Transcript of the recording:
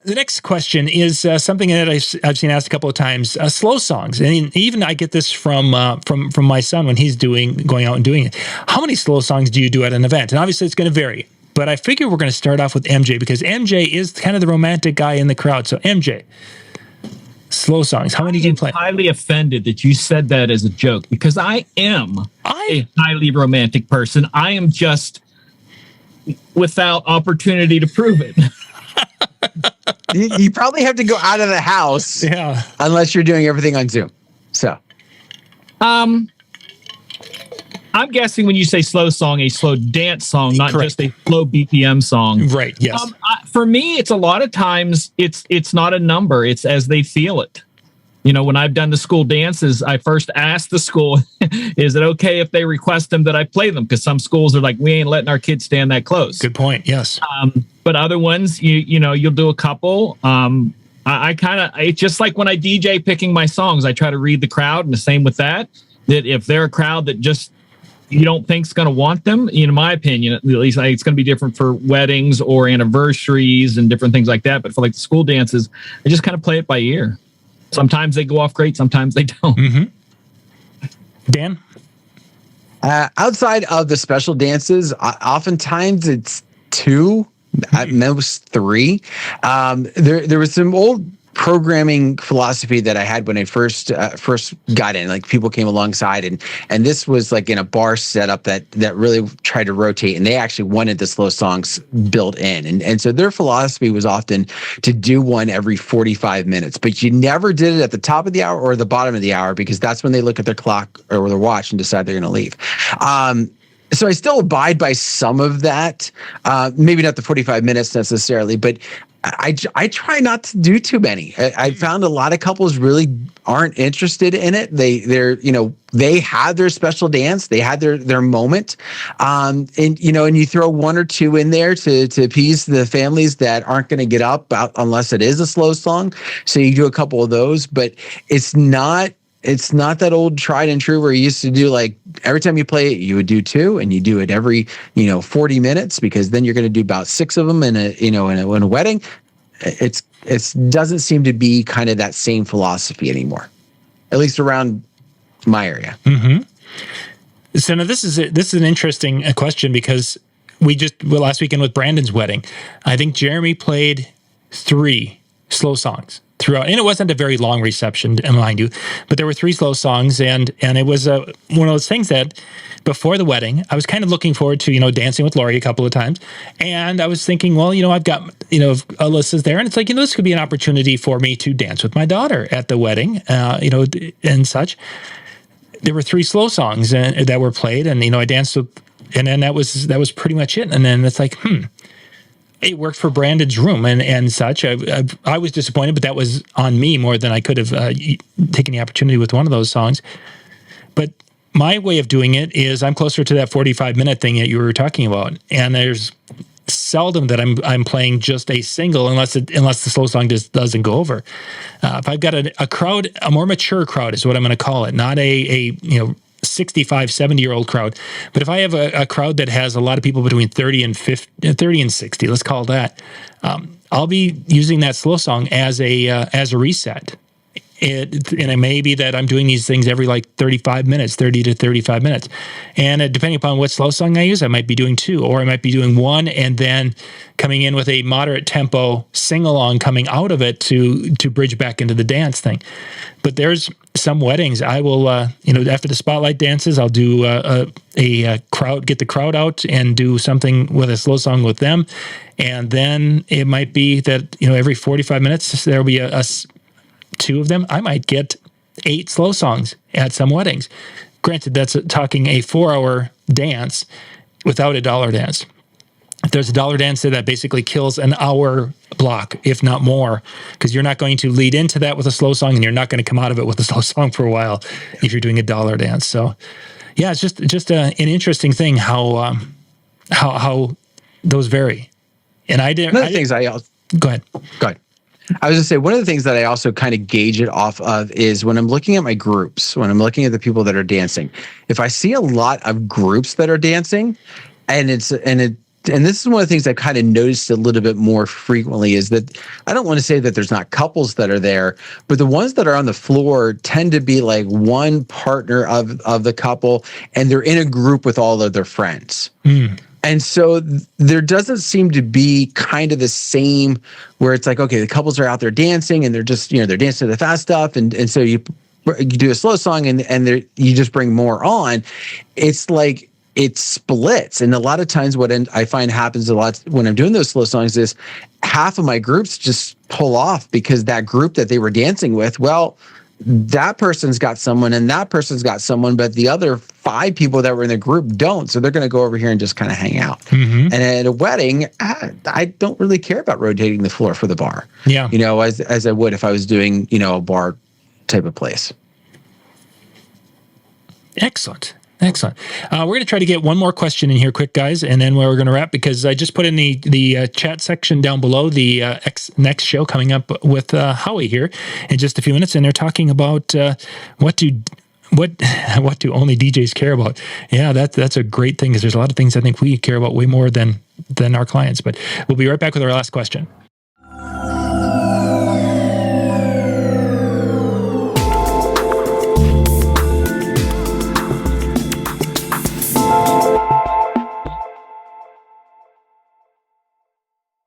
The next question is something that I've seen asked a couple of times: slow songs, and even I get this from my son when he's going out and doing it. How many slow songs do you do at an event? And obviously, it's going to vary. But I figure we're going to start off with MJ because MJ is kind of the romantic guy in the crowd. So MJ, slow songs. How many do you play? I'm highly offended that you said that as a joke because I am a highly romantic person. I am just without opportunity to prove it. You probably have to go out of the house, unless you're doing everything on Zoom. So, I'm guessing when you say slow song, a slow dance song, not Correct. just a slow BPM song. Right. Yes. For me, it's a lot of times it's not a number; it's as they feel it. You know, when I've done the school dances, I first ask the school, is it okay if they request them that I play them? Because some schools are like, we ain't letting our kids stand that close. Good point. Yes. But other ones, you'll do a couple. It's just like when I DJ picking my songs, I try to read the crowd, and the same with that if they're a crowd that just you don't think's going to want them, in my opinion, at least it's going to be different for weddings or anniversaries and different things like that. But for like the school dances, I just kind of play it by ear. Sometimes they go off great, sometimes they don't. Mm-hmm. Dan? Outside of the special dances, oftentimes it's 2, at most 3. There was some old programming philosophy that I had when I first got in. Like people came alongside, and this was like in a bar setup that really tried to rotate, and they actually wanted the slow songs built in, and so their philosophy was often to do one every 45 minutes, but you never did it at the top of the hour or the bottom of the hour because that's when they look at their clock or their watch and decide they're going to leave. So I still abide by some of that, maybe not the 45 minutes necessarily, but I try not to do too many. I found a lot of couples really aren't interested in it. They had their special dance, they had their moment, and you throw 1 or 2 in there to appease the families that aren't going to get up unless it is a slow song. So you do a couple of those, but it's not that old tried and true where you used to do like every time you play it, you would do 2 and you do it every, 40 minutes because then you're going to do about 6 of them in a wedding. It doesn't seem to be kind of that same philosophy anymore, at least around my area. Mm-hmm. So now this is an interesting question because last weekend with Brandon's wedding, I think Jeremy played 3 slow songs throughout, and it wasn't a very long reception, mind you, but there were 3 slow songs, and it was one of those things that before the wedding, I was kind of looking forward to, dancing with Lori a couple of times, and I was thinking, well, I've got, Alyssa's there, and it's like, this could be an opportunity for me to dance with my daughter at the wedding, and such. There were 3 slow songs that were played, and, I danced with, and then that was pretty much it, and then it's like, it worked for Brandon's room and such. I was disappointed, but that was on me more than I could have taken the opportunity with one of those songs. But my way of doing it is I'm closer to that 45-minute thing that you were talking about, and there's seldom that I'm playing just a single unless the slow song just doesn't go over. If I've got a crowd, a more mature crowd is what I'm going to call it, not a 65, 70-year-old crowd. But if I have a crowd that has a lot of people between 30 and 60, let's call it that, I'll be using that slow song as a reset. And it may be that I'm doing these things every 30 to 35 minutes. And depending upon what slow song I use, I might be doing 2, or I might be doing 1 and then coming in with a moderate tempo sing-along coming out of it to bridge back into the dance thing. But there's some weddings I will, after the spotlight dances, I'll do a crowd, get the crowd out and do something with a slow song with them. And then it might be that, every 45 minutes, there'll be a 2 of them. I might get 8 slow songs at some weddings. Granted, that's talking a 4-hour dance without a dollar dance. If there's a dollar dance that basically kills an hour block, if not more, because you're not going to lead into that with a slow song, and you're not going to come out of it with a slow song for a while if you're doing a dollar dance. So, yeah, it's just an interesting thing how those vary. And go ahead. I was going to say, one of the things that I also kind of gauge it off of is when I'm looking at my groups, when I'm looking at the people that are dancing, if I see a lot of groups that are dancing and and this is one of the things I've kind of noticed a little bit more frequently, is that I don't want to say that there's not couples that are there, but the ones that are on the floor tend to be like one partner of the couple, and they're in a group with all of their friends. And so there doesn't seem to be kind of the same, where it's like, okay, the couples are out there dancing and they're just, they're dancing to the fast stuff. And so you do a slow song and you just bring more on. It's like it splits. And a lot of times what I find happens a lot when I'm doing those slow songs is half of my groups just pull off, because that group that they were dancing with, well, that person's got someone and that person's got someone, but the other 5 people that were in the group don't. So they're going to go over here and just kind of hang out. And at a wedding, I don't really care about rotating the floor for the bar. Yeah. As I would if I was doing, a bar type of place. Excellent. We're going to try to get one more question in here quick, guys, and then we're going to wrap, because I just put in the chat section down below the next show coming up with Howie here in just a few minutes, and they're talking about what do only DJs care about. Yeah, that's a great thing, because there's a lot of things I think we care about way more than our clients. But we'll be right back with our last question.